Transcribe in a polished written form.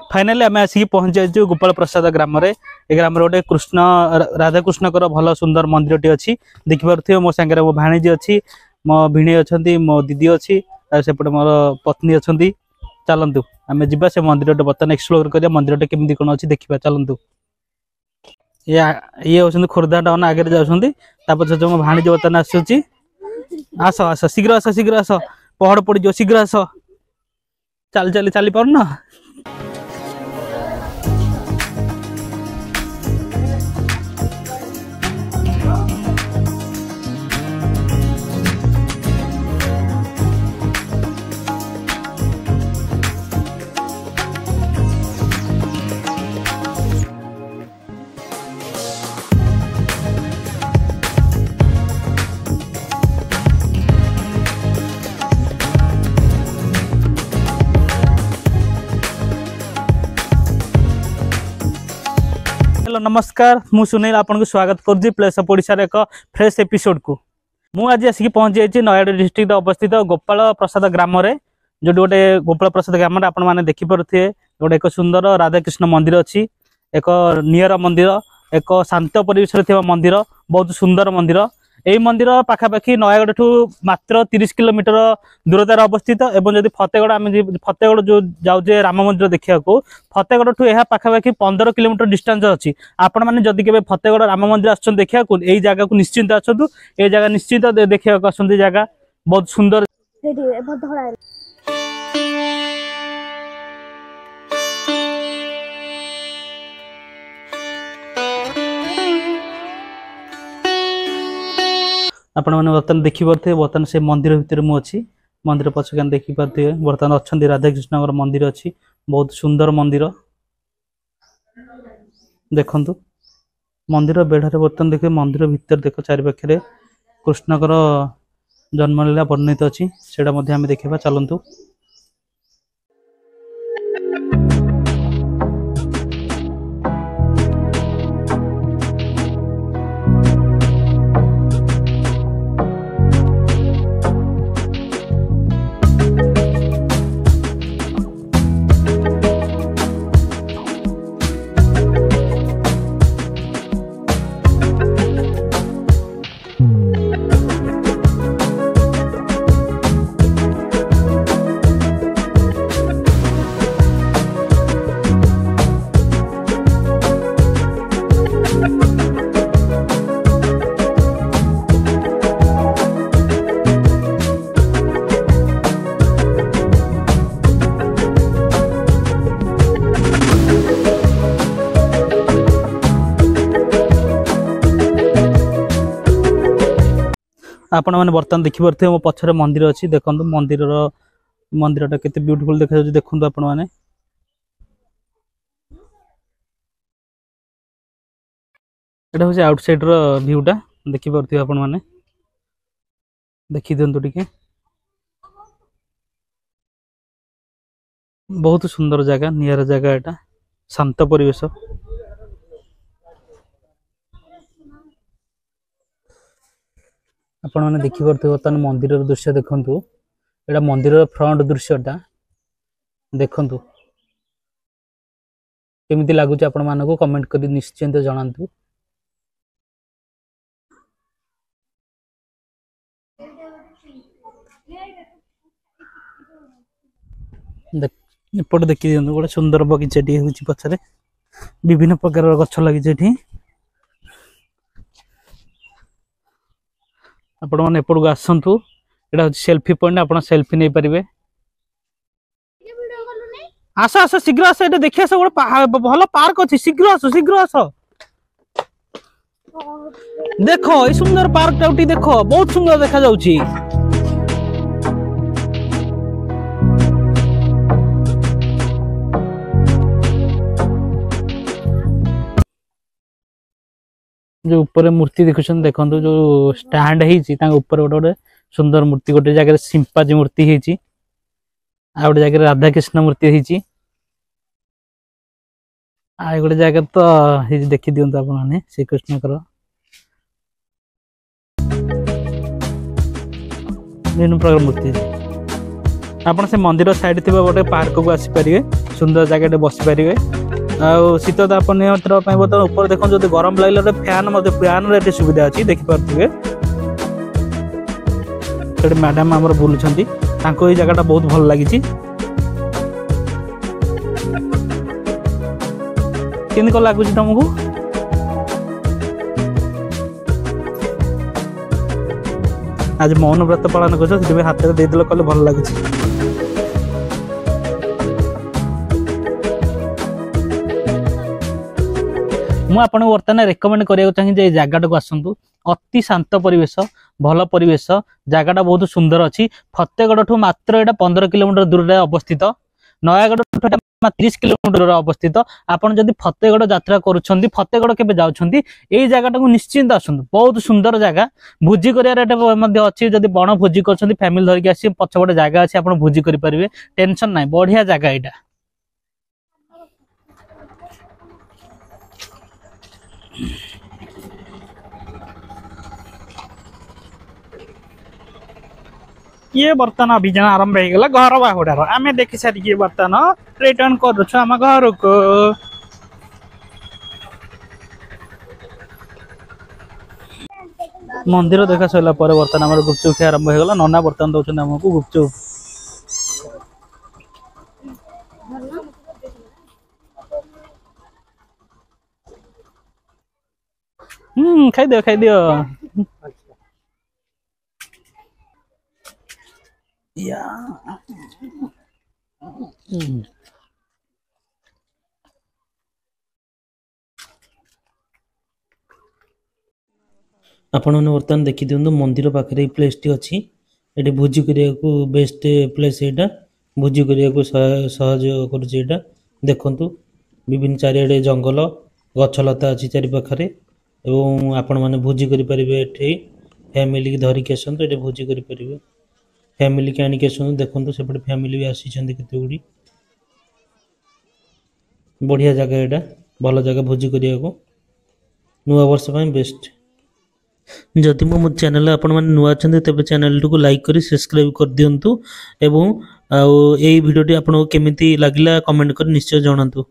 Finally आम आसिक पहुंच जाइए गोपाल प्रसाद ग्राम रे ए ग्राम गोटे कृष्ण राधाकृष्ण भल सुंदर मंदिर टी अच्छी देखिपे मो सांगे मो भाणीजी अच्छी मो भिणी अच्छा मो दीदी अच्छी सेपटे मोर पत्नी अच्छा चलतु आम जा से मंदिर बर्तमान एक्सप्लोर करिया मंदिर केमी कौन अच्छी देखा चलतु ये हूँ खोर्धा टाउन आगे जाऊँगी जो मो भाणीजी बर्तमान आसूची आस आस शीघ्र आस पहड़ पड़ जाओ शीघ्र आस चल चली चली पार ना हेलो नमस्कार मु सुनील आपन को स्वागत कर प्लेस ऑफ ओडिशा एक फ्रेश एपिसोड को मु आज आसिक पहुंच जाइए नयागढ़ डिस्ट्रिक्ट अवस्थित गोपाल प्रसाद ग्राम रे जो गोटे गोपाल प्रसाद ग्राम आपण मैंने देखिपे गोटे एक सुंदर राधाकृष्ण मंदिर अच्छी एक नियर मंदिर एक शांत परिवेश मंदिर बहुत सुंदर मंदिर यही मंदिर पाखापाखि नयागढ़ ठू मात्र 30 किलोमीटर दूरतार अवस्थित एवं जदि फतेगढ़ आम फतेगढ़ जो जाऊे राम मंदिर देखा फतेगढ़ ठू यह पाखापाखि 15 किलोमीटर डिस्टेंस अच्छी आपण मैंने जदि के फतेगढ़ राम मंदिर आस देखा यही जगह को निश्चिंत आसतु ये जगह निश्चित देखा आसती जगह बहुत सुंदर आपण मैंने बर्तमान देखिपे बर्तमान से मंदिर भितर मुझे मंदिर पछके देखिपे बर्तमान अच्छा राधाकृष्ण मंदिर अच्छी बहुत सुंदर मंदिर देखु मंदिर बेढ़ारे बर्तमान देखे मंदिर भितर देख चारिपाखे कृष्णकर जन्मलीला वर्णित अच्छी से देखा चलतु आपण मैंने बर्तमान देखिपे मो पछरे मंदिर अच्छी देखो मंदिर केते ब्यूटीफुल देखा देखो आपण मैंने एटा हूँ आउटसाइड व्यूटा देखिपे आपण मैंने देखी दिंतु टिके बहुत सुंदर जगह नियर जगह एटा शांत परिवेश आपण मैंने देखिपे बर्तमान मंदिर दृश्य देखु एटा मंदिर फ्रंट दृश्यटा देखु केमिति लागुच आपण मानको कमेंट करी निश्चिंत जणांतु एपट देखी दिखाँ गोटे सुंदर बगीचाटी हूँ पछरे विभिन्न प्रकार गछ लगी आपण मैंने एपट को आसतु एटा हूँ सेल्फी पॉइंट आप सेल्फी नहीं पारे आस आस शीघ्र आस ये देखिए आस गोटे भल पार्क अच्छी शीघ्र आस देखो ये सुंदर पार्क टाउटी देखो बहुत सुंदर देखा जाउची जो ऊपर मूर्ति देखुछन देखंतु जो स्टैंड हेची ता ऊपर गोटे सुंदर मूर्ति गोटे जगह सिंपाजी मूर्ति हेची आ गोटे जगह राधा कृष्ण मूर्ति हेची आ गोटे जगह तो हेची देखि दियंतु आपण माने श्री कृष्ण कर विभिन्न प्रकार मूर्ति ଆପଣ ସେ ମନ୍ଦିର ସାଇଡ୍ ଥିବା ଗୋଟେ ପାର୍କକୁ ଆସିପାରିବେ, ସୁନ୍ଦର ଜାଗାଟେ ବସିପାରିବେ। ଆଉ ଶୀତ ତାପ ନିୟନ୍ତ୍ରଣ ପାଇଁ ବର୍ତ୍ତମାନ ଉପରେ ଦେଖନ୍ତୁ, ଯଦି ଗରମ ଲାଗିଲେ ଗୋଟେ ଫ୍ୟାନ୍ର ଏଠି ସୁବିଧା ଅଛି, ଦେଖିପାରୁଥିବେ। ସେଠି ମ୍ୟାଡାମ ଆମର ବୁଲୁଛନ୍ତି, ତାଙ୍କୁ ଏଇ ଜାଗାଟା ବହୁତ ଭଲ ଲାଗିଛି। କେମିତି କଣ ଲାଗୁଛି ତମକୁ? आज मौन व्रत पालन कर हाथ में देदेल कले भल लगे। मुझे बर्तमान रेकमेंड करने चाहिए जगटा को आसतु, अति शांत परिवेश, भल परिवेश, जगटा बहुत सुंदर अच्छी। फतेगढ़ ठू मात्र यहाँ 15 किलोमीटर दूर अवस्थित, नयागढ़ 30 किलोमीटर अवस्थित। आपड़ जदि फतेगढ़ यात्रा करुँच, फतेगढ़ के जाऊँगी, यही जगटा को निश्चिंत आसतु, बहुत सुंदर जगह। भोजी कर अच्छी, जब बण भोजी कर फैमिली धरिक आस पछपटे जगह अच्छी, आप भोजी करेंगे, टेंशन ना, बढ़िया जगह यहाँ। ये बर्तमान अभियान आरंभ हो गला घर बाहुडार। आम देखी सारी बर्तमान रिटर्न करुम घर को। मंदिर देखा सरला बर्तमान आम गुपचुप खिया आरंभ हो गला। नना बर्तमान दौरान आमको गुपचुप। खाई दियो खाई दियो। आपण बर्तमान देखी दिखाँ मंदिर पाखे प्लेस टी अच्छी, ये भोजी करने को बेस्ट प्लेस यहाँ। भोजी करने को सहयोग कर देखु विभिन्न चारिड़े जंगल गछलता अच्छी चारिपाखे, एवं आपण मैंने भोजी करेंगे। फैमिली की धरिक आसतु, ये भोजी करेंगे, फैमिली की आणिक आसतु। देखो सेपटे फैमिली भी आसी केते गुड़ी। बढ़िया जगह यहाँ, भल जगह भोजी करने को, नुआ वर्ष बेस्ट। जदि मो चैनल आपण मैंने नुआ अच्छा तेज चैनल को लाइक करी सब्सक्राइब कर दिंतु, एवं आ भिडियोटी आपको केमिति लागला कमेंट कर निश्चय जनातु।